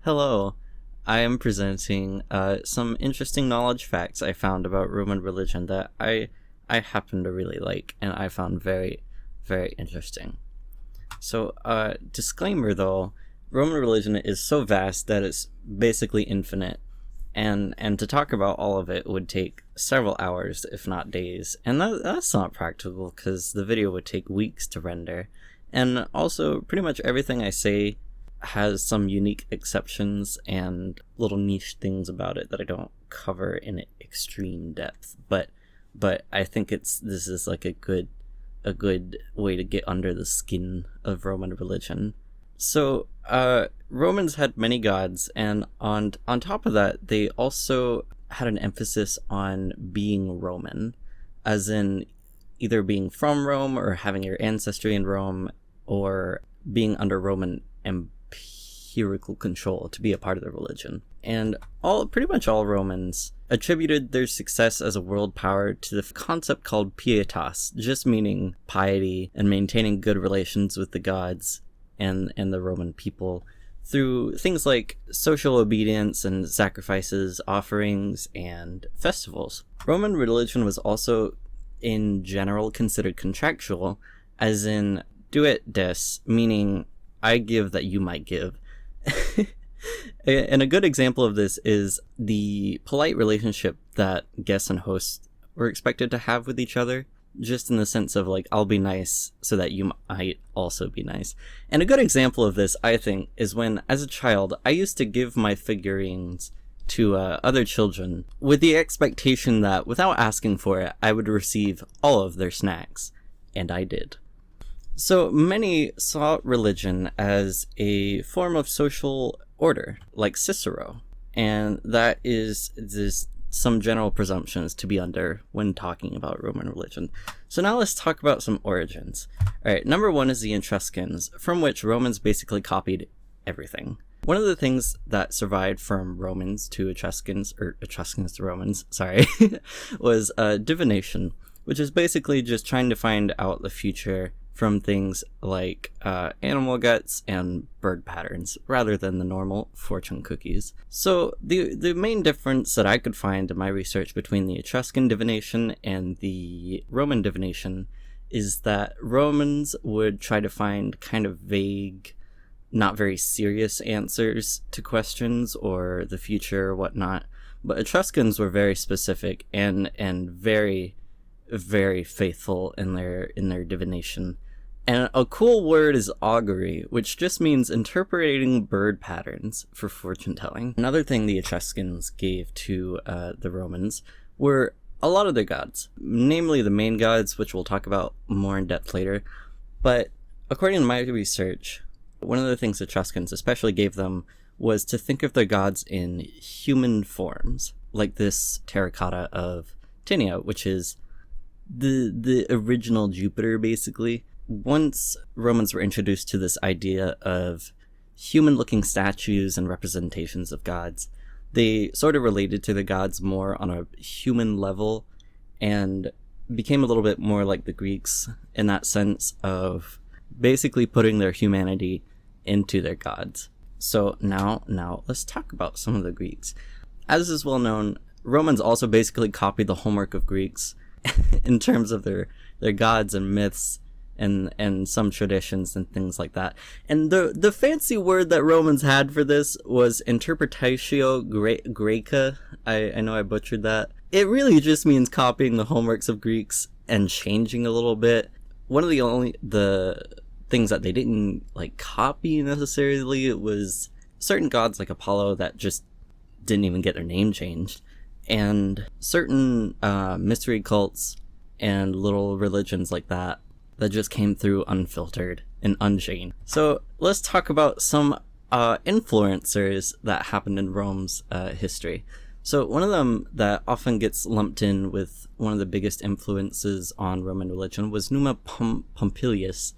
Hello, I am presenting some interesting knowledge facts I found about Roman religion that I happen to really like and I found very, very interesting. So, disclaimer though, Roman religion is so vast that it's basically infinite, and to talk about all of it would take several hours, if not days, and that's not practical because the video would take weeks to render, and also pretty much everything I say has some unique exceptions and little niche things about it that I don't cover in extreme depth. But I think this is like a good way to get under the skin of Roman religion. So Romans had many gods, and on top of that, they also had an emphasis on being Roman, as in either being from Rome or having your ancestry in Rome or being under Roman empirical control to be a part of the religion. And pretty much all Romans attributed their success as a world power to the concept called pietas, just meaning piety and maintaining good relations with the gods and the Roman people through things like social obedience and sacrifices, offerings, and festivals. Roman religion was also in general considered contractual, as in do it des, meaning I give that you might give. And a good example of this is the polite relationship that guests and hosts were expected to have with each other, just in the sense of like, I'll be nice so that you might also be nice. And a good example of this, I think, is when, as a child, I used to give my figurines to other children with the expectation that, without asking for it, I would receive all of their snacks. And I did. So many saw religion as a form of social order, like Cicero, and that is some general presumptions to be under when talking about Roman religion. So now let's talk about some origins. Alright, number one is the Etruscans, from which Romans basically copied everything. One of the things that survived from Romans to Etruscans, or Etruscans to Romans, sorry, was divination, which is basically just trying to find out the future from things like animal guts and bird patterns, rather than the normal fortune cookies. So the main difference that I could find in my research between the Etruscan divination and the Roman divination is that Romans would try to find kind of vague, not very serious answers to questions or the future or whatnot, but Etruscans were very specific and very, very faithful in their divination. And a cool word is augury, which just means interpreting bird patterns for fortune telling. Another thing the Etruscans gave to the Romans were a lot of their gods, namely the main gods, which we'll talk about more in depth later. But according to my research, one of the things Etruscans especially gave them was to think of their gods in human forms, like this terracotta of Tinia, which is the original Jupiter, basically. Once Romans were introduced to this idea of human-looking statues and representations of gods, they sort of related to the gods more on a human level and became a little bit more like the Greeks in that sense of basically putting their humanity into their gods. So now let's talk about some of the Greeks. As is well known, Romans also basically copied the homework of Greeks in terms of their gods and myths and some traditions and things like that. And the fancy word that Romans had for this was interpretatio Graeca. I know I butchered that. It really just means copying the homeworks of Greeks and changing a little bit. One of the things that they didn't like copy necessarily, it was certain gods like Apollo that just didn't even get their name changed, and certain mystery cults and little religions like that just came through unfiltered and unchained. So let's talk about some influencers that happened in Rome's history. So one of them that often gets lumped in with one of the biggest influences on Roman religion was Numa Pompilius,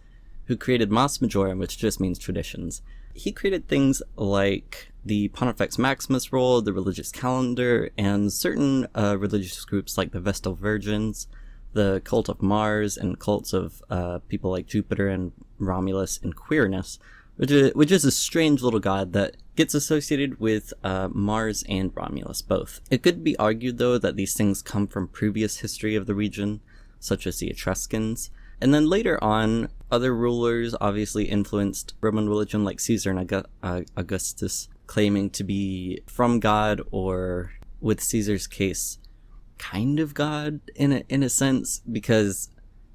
who created Mos Majorum, which just means traditions. He created things like the Pontifex Maximus rule, the religious calendar, and certain religious groups like the Vestal Virgins, the cult of Mars, and cults of people like Jupiter and Romulus and Quirinus, which is a strange little god that gets associated with Mars and Romulus both. It could be argued, though, that these things come from previous history of the region, such as the Etruscans. And then later on, other rulers obviously influenced Roman religion, like Caesar and Augustus, claiming to be from God, or with Caesar's case, kind of God in a sense, because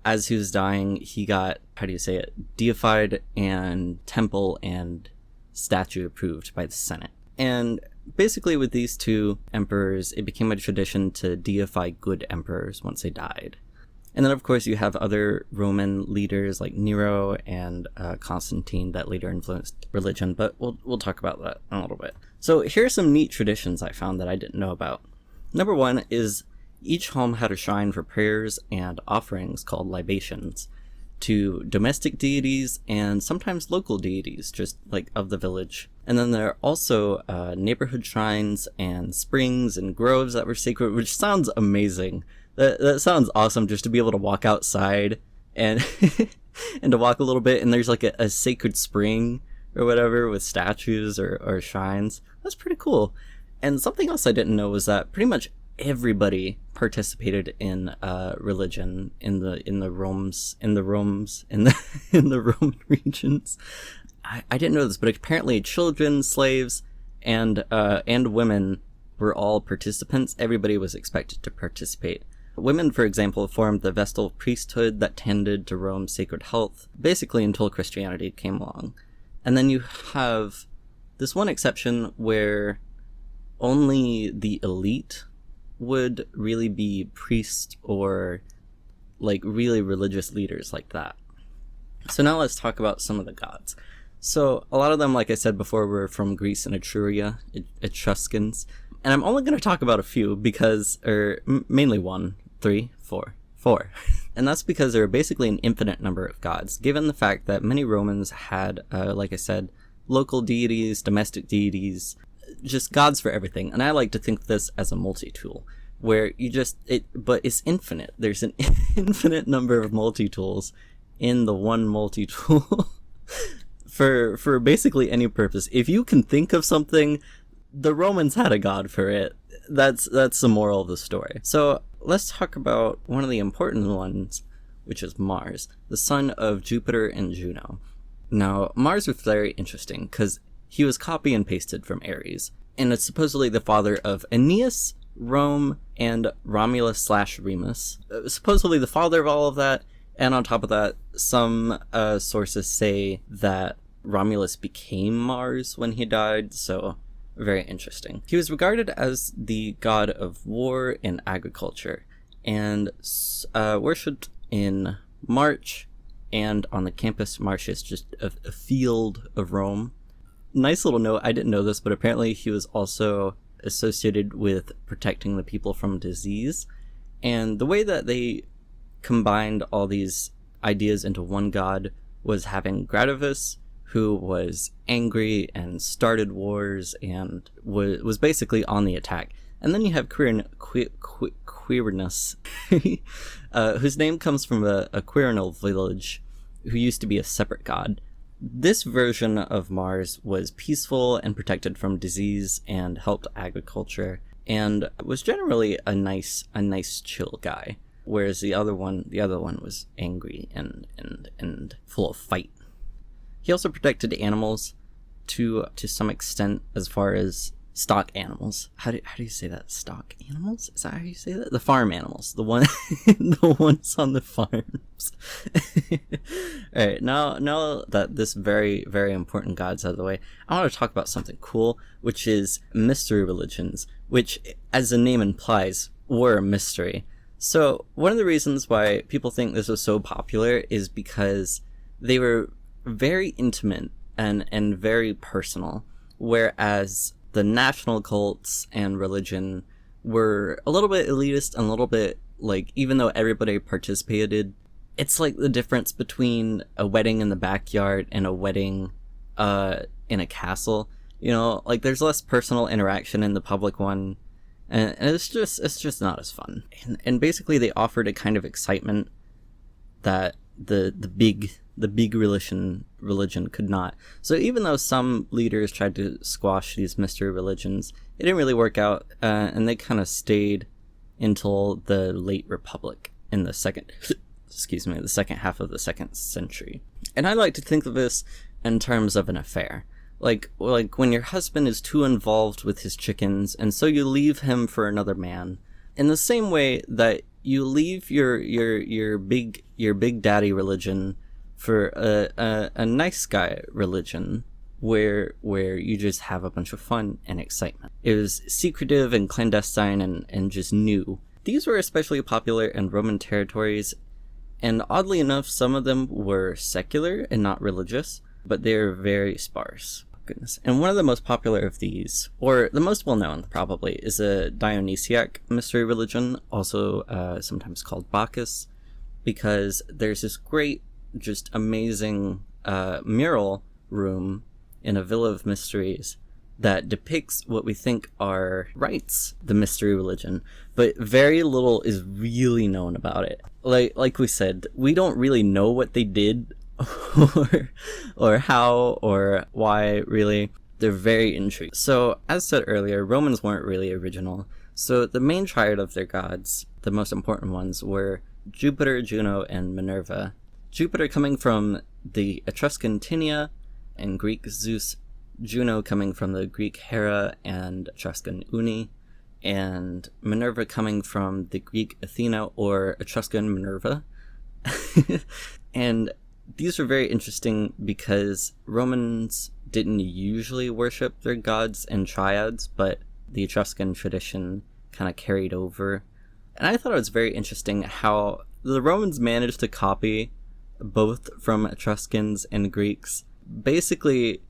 as he was dying, he got, how do you say it, deified and temple and statue approved by the Senate. And basically with these two emperors, it became a tradition to deify good emperors once they died. And then, of course, you have other Roman leaders like Nero and Constantine that later influenced religion, but we'll talk about that in a little bit. So here are some neat traditions I found that I didn't know about. Number one is each home had a shrine for prayers and offerings called libations to domestic deities and sometimes local deities, just like of the village. And then there are also neighborhood shrines and springs and groves that were sacred, which sounds amazing. That sounds awesome, just to be able to walk outside and and to walk a little bit, and there's like a sacred spring or whatever with statues or shrines. That's pretty cool. And something else I didn't know was that pretty much everybody participated in religion in the Roman regions. I didn't know this, but apparently children, slaves, and women were all participants. Everybody was expected to participate. Women, for example, formed the Vestal priesthood that tended to Rome's sacred health, basically until Christianity came along. And then you have this one exception where only the elite would really be priests or like really religious leaders like that. So now let's talk about some of the gods. So a lot of them, like I said before, were from Greece and Etruria, Etruscans. And I'm only going to talk about a few because, mainly one, three, four. And that's because there are basically an infinite number of gods, given the fact that many Romans had, like I said, local deities, domestic deities, just gods for everything. And I like to think of this as a multi-tool, where but it's infinite. There's an infinite number of multi-tools in the one multi-tool for basically any purpose. If you can think of something, the Romans had a god for it. That's the moral of the story. So let's talk about one of the important ones, which is Mars, the son of Jupiter and Juno. Now, Mars was very interesting because he was copy and pasted from Ares, and it's supposedly the father of Aeneas, Rome, and Romulus/Remus. Supposedly the father of all of that, and on top of that, some sources say that Romulus became Mars when he died, so very interesting. He was regarded as the god of war and agriculture, and worshipped in March and on the Campus Martius, just a field of Rome. Nice little note, I didn't know this, but apparently he was also associated with protecting the people from disease. And the way that they combined all these ideas into one god was having Gradivus, who was angry and started wars and was basically on the attack. And then you have Quirinus, whose name comes from a Quirinal village who used to be a separate god. This version of Mars was peaceful and protected from disease and helped agriculture, and was generally a nice chill guy. Whereas the other one was angry and full of fight. He also protected animals to some extent, as far as stock animals. How do you say that? Stock animals? Is that how you say that? The farm animals. The ones on the farms. Alright, now that this very, very important god's out of the way, I want to talk about something cool, which is mystery religions, which, as the name implies, were a mystery. So one of the reasons why people think this was so popular is because they were very intimate and very personal, whereas the national cults and religion were a little bit elitist and a little bit like, even though everybody participated, it's like the difference between a wedding in the backyard and a wedding in a castle. You know, like there's less personal interaction in the public one, and it's just not as fun. And basically they offered a kind of excitement that the the big religion could not. So even though some leaders tried to squash these mystery religions, it didn't really work out, and they kind of stayed until the late Republic in the second half of the 2nd century. And I like to think of this in terms of an affair. Like when your husband is too involved with his chickens, and so you leave him for another man. In the same way that you leave your big daddy religion for a nice guy religion where you just have a bunch of fun and excitement. It was secretive and clandestine and just new. These were especially popular in Roman territories, and oddly enough, some of them were secular and not religious, but they're very sparse. Goodness. And one of the most popular of these, or the most well-known probably, is a Dionysiac mystery religion, also sometimes called Bacchus, because there's this great, just amazing mural room in a Villa of Mysteries that depicts what we think are rites, the mystery religion, but very little is really known about it. Like we said, we don't really know what they did or how or why, really. They're very intriguing. So, as said earlier, Romans weren't really original. So the main triad of their gods, the most important ones, were Jupiter, Juno, and Minerva. Jupiter coming from the Etruscan Tinia and Greek Zeus, Juno coming from the Greek Hera and Etruscan Uni, and Minerva coming from the Greek Athena or Etruscan Minerva. And these are very interesting because Romans didn't usually worship their gods in triads, but the Etruscan tradition kind of carried over. And I thought it was very interesting how the Romans managed to copy both from Etruscans and Greeks. Basically,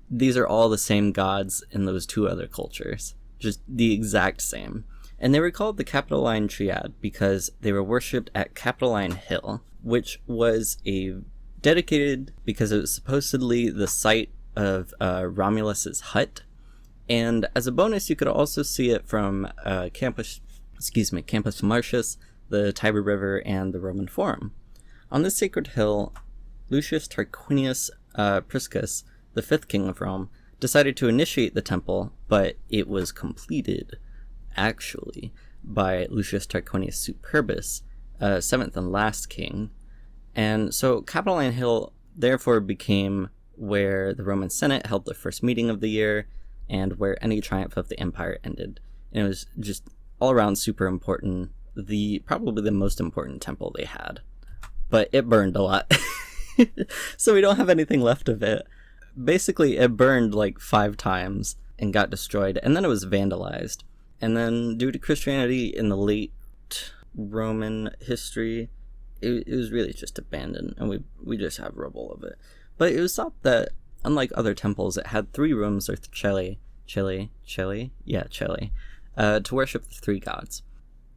these are all the same gods in those two other cultures, just the exact same. And they were called the Capitoline Triad because they were worshipped at Capitoline Hill, which was dedicated because it was supposedly the site of Romulus's hut. And as a bonus, you could also see it from Campus Martius, the Tiber River, and the Roman Forum. On this sacred hill, Lucius Tarquinius Priscus, the 5th king of Rome, decided to initiate the temple, but it was completed, actually, by Lucius Tarquinius Superbus, 7th and last king. And so Capitoline Hill therefore became where the Roman Senate held their first meeting of the year, and where any triumph of the empire ended. And it was just all around super important, probably the most important temple they had. But it burned a lot. So we don't have anything left of it. Basically, it burned like 5 times and got destroyed, and then it was vandalized. And then due to Christianity in the late Roman history, it was really just abandoned, and we just have rubble of it. But it was thought that, unlike other temples, it had 3 rooms or celi, to worship the 3 gods.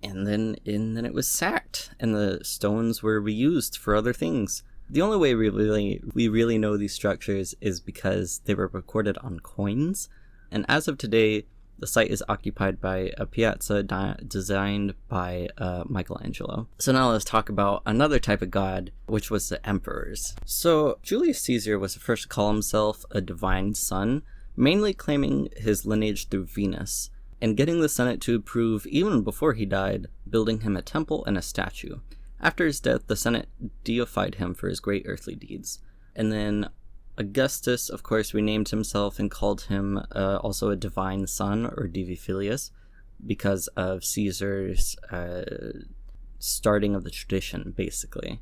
And then it was sacked, and the stones were reused for other things. The only way we really know these structures is because they were recorded on coins, and as of today, the site is occupied by a piazza designed by Michelangelo. So now let's talk about another type of god, which was the emperors. So Julius Caesar was the first to call himself a divine son, mainly claiming his lineage through Venus, and getting the Senate to approve even before he died, building him a temple and a statue. After his death, the Senate deified him for his great earthly deeds. And then Augustus, of course, renamed himself and called him also a divine son, or Divi Filius, because of Caesar's starting of the tradition, basically.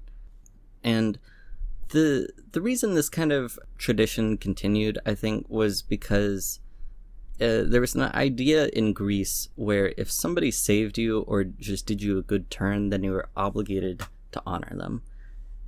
And the reason this kind of tradition continued, I think, was because there was an idea in Greece where if somebody saved you or just did you a good turn, then you were obligated to honor them.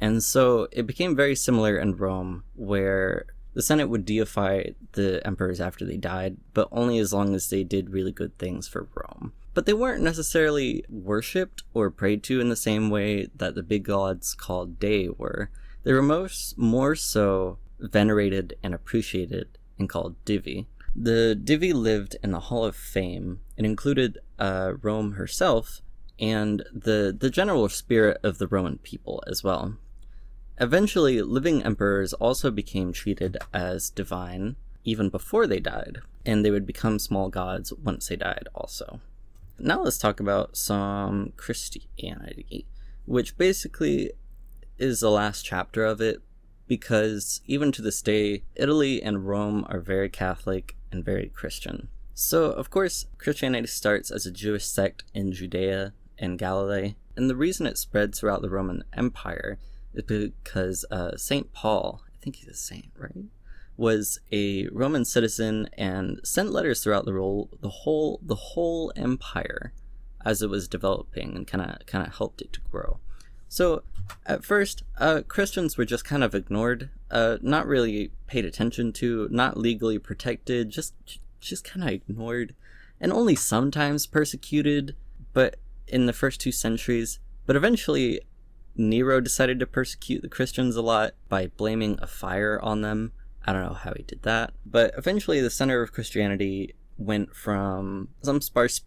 And so it became very similar in Rome, where the Senate would deify the emperors after they died, but only as long as they did really good things for Rome. But they weren't necessarily worshipped or prayed to in the same way that the big gods called dei were. They were more so venerated and appreciated and called divi. The divi lived in the Hall of Fame. It included Rome herself and the general spirit of the Roman people as well. Eventually, living emperors also became treated as divine even before they died, and they would become small gods once they died also. Now let's talk about some Christianity, which basically is the last chapter of it, because even to this day, Italy and Rome are very Catholic and very Christian. So, of course, Christianity starts as a Jewish sect in Judea and Galilee, and the reason it spread throughout the Roman Empire is because St. Paul, I think he's a saint, right? Was a Roman citizen and sent letters throughout the whole empire as it was developing, and kind of helped it to grow. So at first, Christians were just kind of ignored, not really paid attention to, not legally protected, just kind of ignored, and only sometimes persecuted. But in the first 2 centuries, but eventually Nero decided to persecute the Christians a lot by blaming a fire on them. I don't know how he did that, but eventually the center of Christianity went from some sparse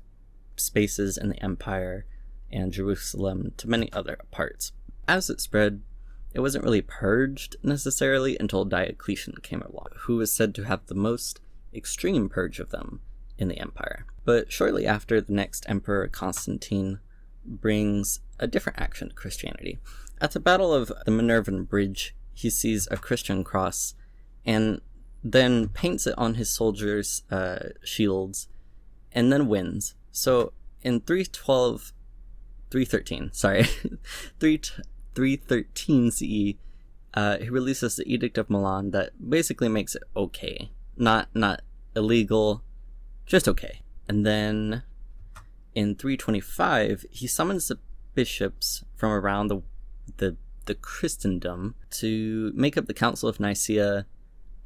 spaces in the empire and Jerusalem to many other parts. As it spread, it wasn't really purged necessarily until Diocletian came along, who was said to have the most extreme purge of them in the empire. But shortly after, the next emperor, Constantine, brings a different action to Christianity. At the Battle of the Minervan Bridge, he sees a Christian cross and then paints it on his soldiers' shields, and then wins. So in 313 CE, he releases the Edict of Milan that basically makes it okay. Not illegal, just okay. And then in 325, he summons the bishops from around the Christendom to make up the Council of Nicaea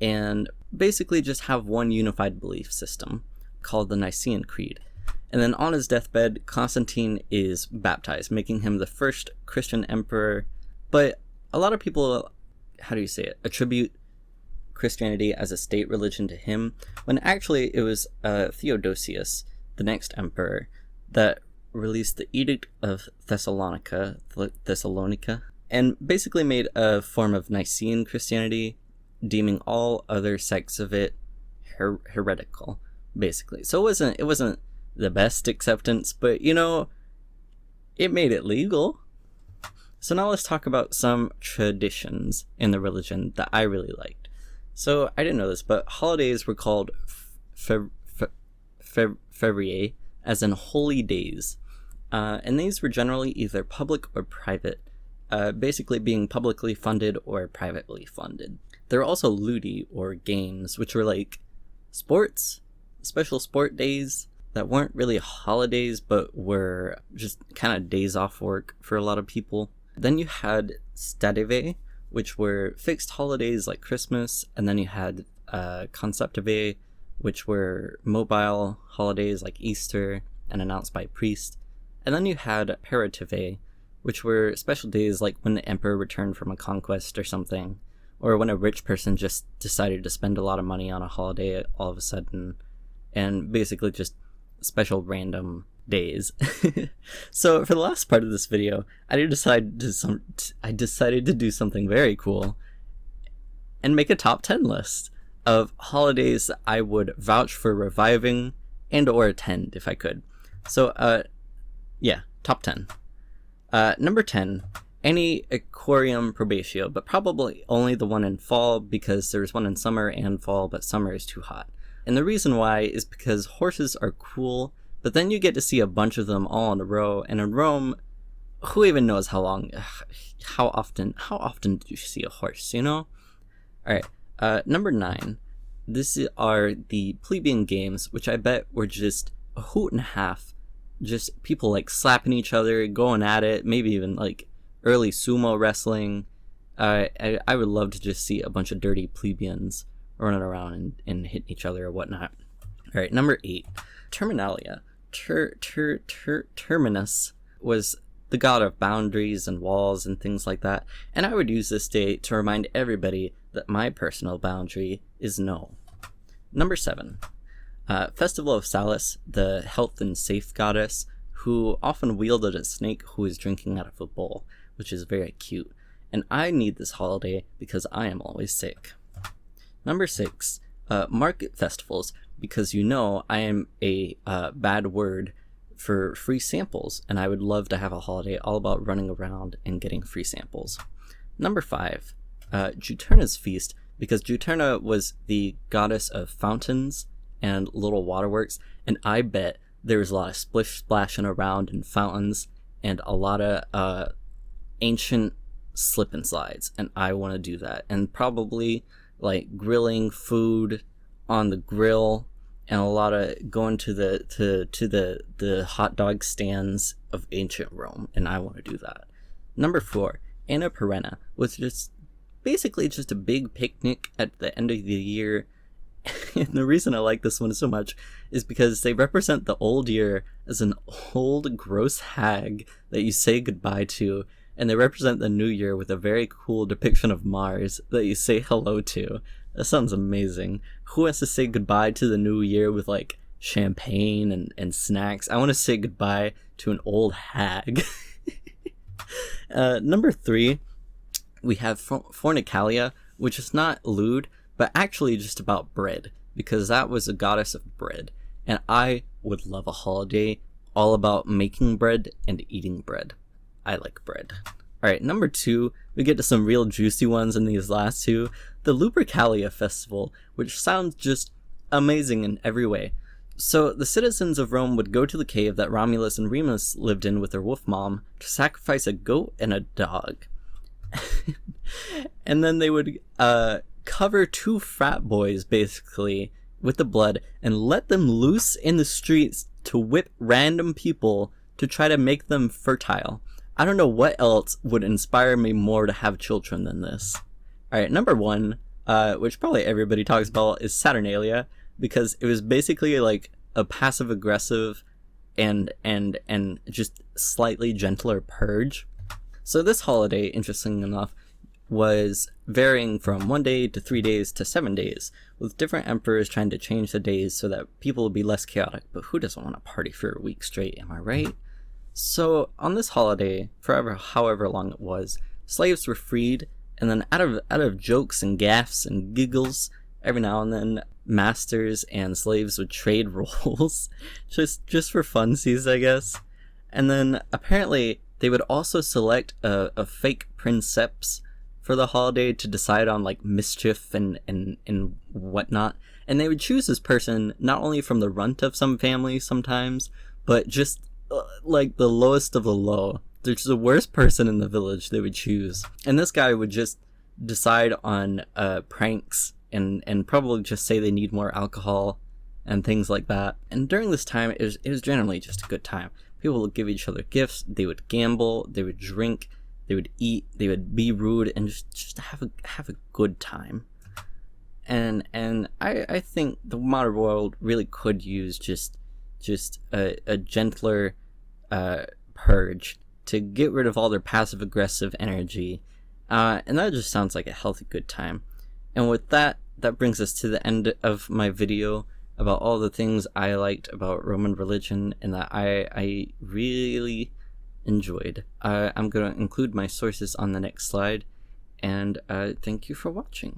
and basically just have one unified belief system called the Nicene Creed. And then on his deathbed, Constantine is baptized, making him the first Christian emperor. But a lot of people, attribute Christianity as a state religion to him, when actually it was Theodosius, the next emperor, that released the Edict of Thessalonica, and basically made a form of Nicene Christianity, deeming all other sects of it heretical, basically. So it wasn't the best acceptance, but it made it legal. So now let's talk about some traditions in the religion that I really liked. So I didn't know this, but holidays were called feriae, as in holy days, and these were generally either public or private, basically being publicly funded or privately funded. There were also ludi, or games, which were like sports, special sport days that weren't really holidays, but were just kind of days off work for a lot of people. Then you had stadivae, which were fixed holidays like Christmas, and then you had conceptivae, which were mobile holidays like Easter and announced by priest. And then you had parativae, which were special days like when the emperor returned from a conquest or something, or when a rich person just decided to spend a lot of money on a holiday all of a sudden, and basically just special random days. So for the last part of this video, I decided to do something very cool and make a top 10 list of holidays that I would vouch for reviving and or attend if I could. So top 10. Number 10, any Equorium Probatio, but probably only the one in fall, because there's one in summer and fall, but summer is too hot. And the reason why is because horses are cool, but then you get to see a bunch of them all in a row, and in Rome, who even knows how often did you see a horse, Alright, number 9, this are the plebeian games, which I bet were just a hoot and a half, just people like slapping each other, going at it, maybe even like early sumo wrestling. I would love to just see a bunch of dirty plebeians running around and hitting each other or whatnot. Alright, number 8, Terminalia. Terminus was the god of boundaries and walls and things like that, and I would use this day to remind everybody that my personal boundary is no. Number 7, Festival of Salus, the health and safe goddess, who often wielded a snake who was drinking out of a bowl, which is very cute. and I need this holiday because I am always sick. Number 6, market festivals, because I am a bad word for free samples, and I would love to have a holiday all about running around and getting free samples. Number 5, Juturna's feast, because Juturna was the goddess of fountains and little waterworks, and I bet there was a lot of splish splashing around in fountains and a lot of ancient slip and slides, and I want to do that, and probably like grilling food on the grill, and a lot of going to the hot dog stands of ancient Rome, and I want to do that. Number 4, Anna Perenna, was just basically just a big picnic at the end of the year. And the reason I like this one so much is because they represent the old year as an old gross hag that you say goodbye to, and they represent the new year with a very cool depiction of Mars that you say hello to. That sounds amazing. Who wants to say goodbye to the new year with like champagne and snacks? I want to say goodbye to an old hag. Number 3, we have Fornicalia, which is not lewd, but actually just about bread, because that was a goddess of bread, and I would love a holiday all about making bread and eating bread. I like bread. Alright, number 2, we get to some real juicy ones in these last 2. The Lupercalia Festival, which sounds just amazing in every way. So the citizens of Rome would go to the cave that Romulus and Remus lived in with their wolf mom to sacrifice a goat and a dog. And then they would cover 2 frat boys basically with the blood and let them loose in the streets to whip random people to try to make them fertile. I don't know what else would inspire me more to have children than this. Alright, number 1, which probably everybody talks about, is Saturnalia, because it was basically like a passive aggressive and just slightly gentler purge. So this holiday, interesting enough, was varying from 1 day to 3 days to 7 days, with different emperors trying to change the days so that people would be less chaotic. But who doesn't want to party for a week straight, am I right? So on this holiday, however long it was, slaves were freed, and then out of jokes and gaffes and giggles, every now and then masters and slaves would trade roles, just for funsies, I guess. And then apparently they would also select a fake princeps for the holiday to decide on like mischief and whatnot. And they would choose this person not only from the runt of some families sometimes, but just like the lowest of the low. There's the worst person in the village they would choose. And this guy would just decide on pranks and probably just say they need more alcohol and things like that. And during this time, it was generally just a good time. People would give each other gifts, they would gamble, they would drink, they would eat, they would be rude, and just have a good time. And I think the modern world really could use just a gentler purge to get rid of all their passive aggressive energy, and that just sounds like a healthy good time. And with that brings us to the end of my video about all the things I liked about Roman religion and that I really enjoyed. I'm going to include my sources on the next slide, and thank you for watching.